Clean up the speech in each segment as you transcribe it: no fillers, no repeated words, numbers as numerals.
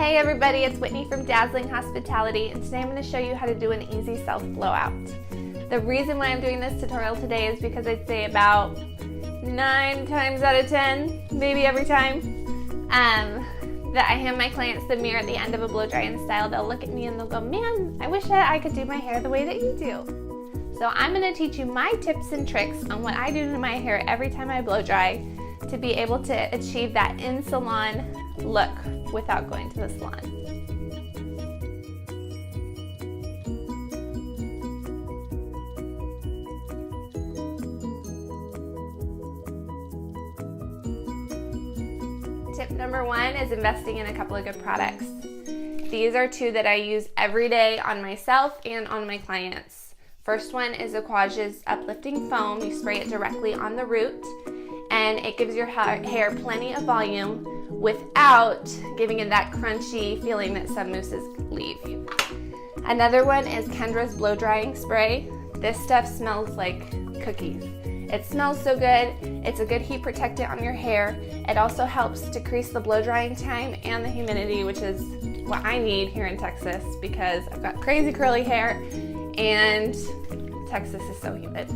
Hey everybody, it's Whitney from Dazzling Hospitality, and today I'm going to show you how to do an easy self blowout. The reason why I'm doing this tutorial today is because I'd say about 9 times out of 10, maybe every time, that I hand my clients the mirror at the end of a blow dry and style, they'll look at me and they'll go, man, I wish I could do my hair the way that you do. So I'm going to teach you my tips and tricks on what I do to my hair every time I blow dry to be able to achieve that in-salon look without going to the salon. Tip number 1 is investing in a couple of good products. These are 2 that I use every day on myself and on my clients. First one is Aquage's Uplifting Foam. You spray it directly on the root and it gives your hair plenty of volume without giving it that crunchy feeling that some mousses leave. Another one is Kendra's Blow Drying Spray. This stuff smells like cookies. It smells so good. It's a good heat protectant on your hair. It also helps decrease the blow drying time and the humidity, which is what I need here in Texas because I've got crazy curly hair and Texas is so humid.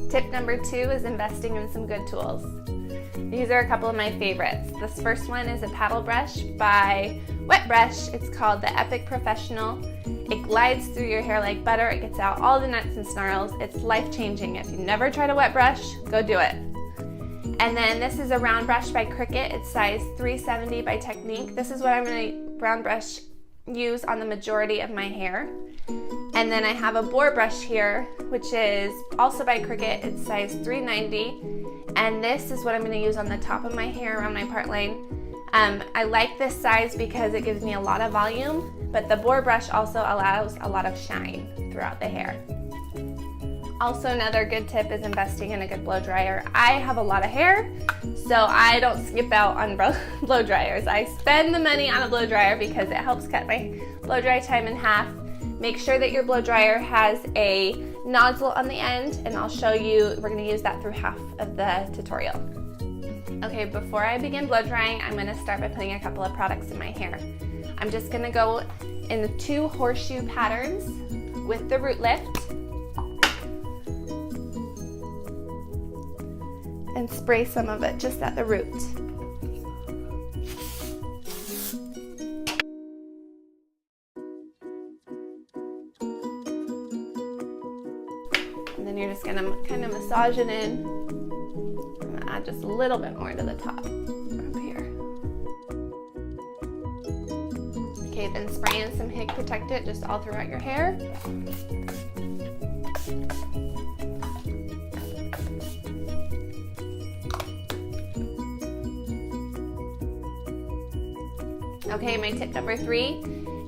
Tip number 2 is investing in some good tools. These are a couple of my favorites. This first one is a paddle brush by Wet Brush. It's called the Epic Professional. It glides through your hair like butter. It gets out all the nuts and snarls. It's life-changing. If you've never tried a wet brush, go do it. And then this is a round brush by Cricut. It's size 370 by Technique. This is what I'm going to round brush use on the majority of my hair. And then I have a boar brush here, which is also by Cricut. It's size 390. And this is what I'm going to use on the top of my hair around my part line. I like this size because it gives me a lot of volume, but the boar brush also allows a lot of shine throughout the hair. Also, another good tip is investing in a good blow dryer. I have a lot of hair, so I don't skip out on blow dryers. I spend the money on a blow dryer because it helps cut my blow dry time in half. Make sure that your blow dryer has a nozzle on the end, and I'll show you, we're going to use that through half of the tutorial. Okay, before I begin blow drying, I'm going to start by putting a couple of products in my hair. I'm just going to go in the 2 horseshoe patterns with the root lift and spray some of it just at the root. And then you're just going to kind of massage it in. I'm going to add just a little bit more to the top up here. Okay, then spray in some heat protectant just all throughout your hair. Okay, my tip number 3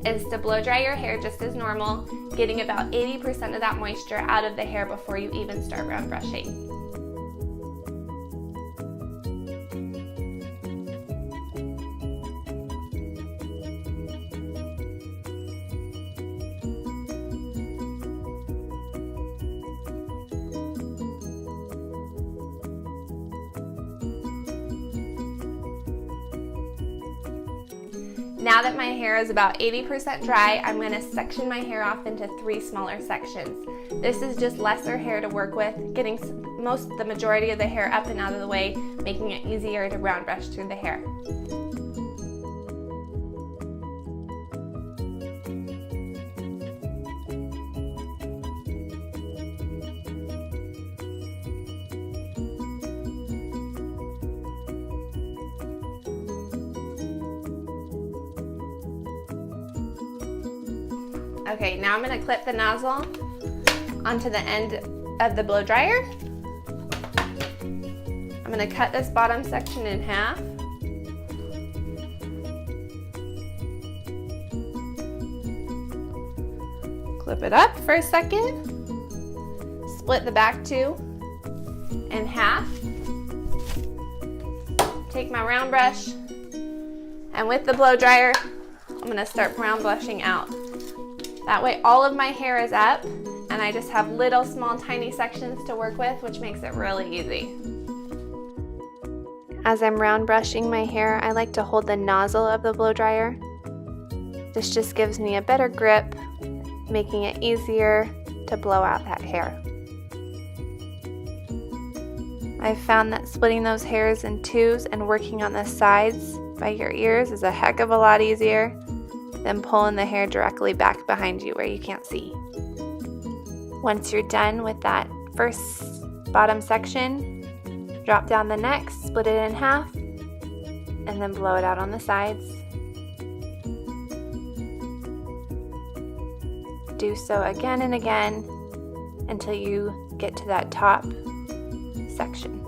is to blow dry your hair just as normal, getting about 80% of that moisture out of the hair before you even start round brushing. Now that my hair is about 80% dry, I'm going to section my hair off into 3 smaller sections. This is just lesser hair to work with, getting the majority of the hair up and out of the way, making it easier to round brush through the hair. Okay, now I'm going to clip the nozzle onto the end of the blow dryer. I'm going to cut this bottom section in half. Clip it up for a second. Split the back 2 in half. Take my round brush, and with the blow dryer, I'm going to start round brushing out. That way all of my hair is up and I just have little small tiny sections to work with, which makes it really easy. As I'm round brushing my hair, I like to hold the nozzle of the blow dryer. This just gives me a better grip, making it easier to blow out that hair. I've found that splitting those hairs in twos and working on the sides by your ears is a heck of a lot easier than pulling the hair directly back behind you where you can't see. Once you're done with that first bottom section, drop down the neck, split it in half, and then blow it out on the sides. Do so again and again until you get to that top section.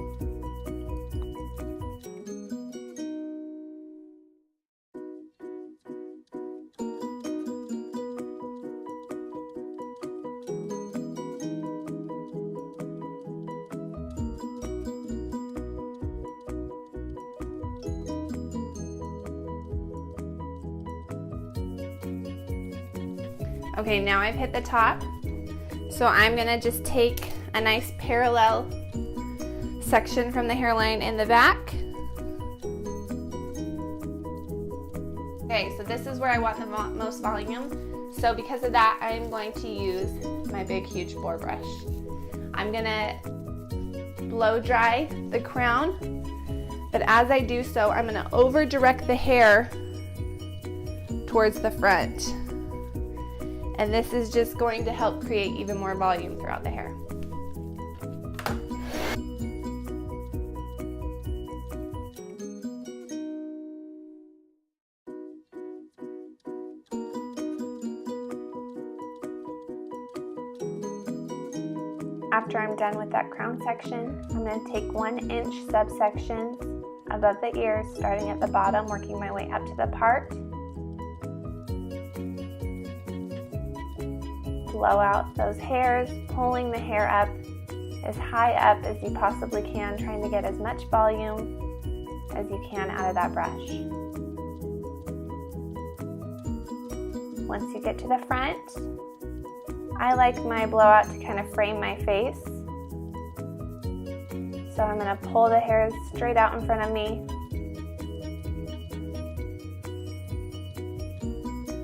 Okay, now I've hit the top, so I'm gonna just take a nice parallel section from the hairline in the back. Okay, so this is where I want the most volume. So because of that, I'm going to use my big, huge boar brush. I'm gonna blow dry the crown, but as I do so, I'm gonna over direct the hair towards the front. And this is just going to help create even more volume throughout the hair. After I'm done with that crown section, I'm going to take 1-inch subsections above the ears, starting at the bottom, working my way up to the part. Blow out those hairs, pulling the hair up as high up as you possibly can, trying to get as much volume as you can out of that brush. Once you get to the front, I like my blowout to kind of frame my face. So I'm going to pull the hairs straight out in front of me.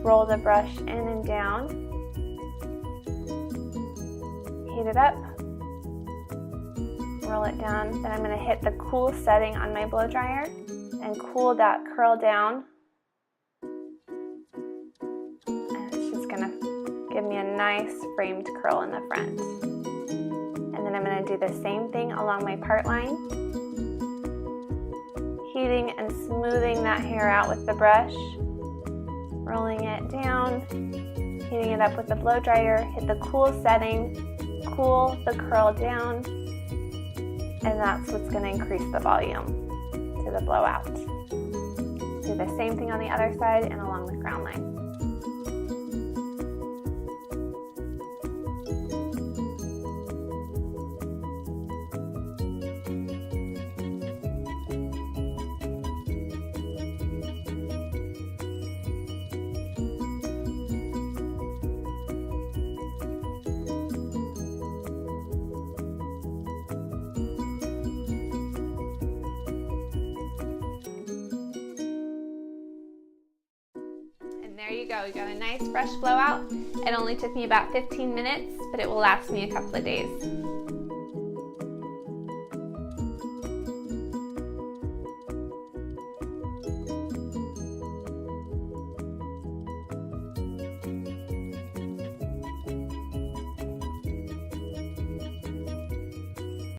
Roll the brush in and down. Heat it up, roll it down, then I'm going to hit the cool setting on my blow dryer and cool that curl down. And it's just going to give me a nice framed curl in the front. And then I'm going to do the same thing along my part line, heating and smoothing that hair out with the brush, rolling it down, heating it up with the blow dryer, hit the cool setting, cool the curl down, and that's what's going to increase the volume to the blowout. Do the same thing on the other side and along the crown line. There you go, you got a nice fresh blowout. It only took me about 15 minutes, but it will last me a couple of days.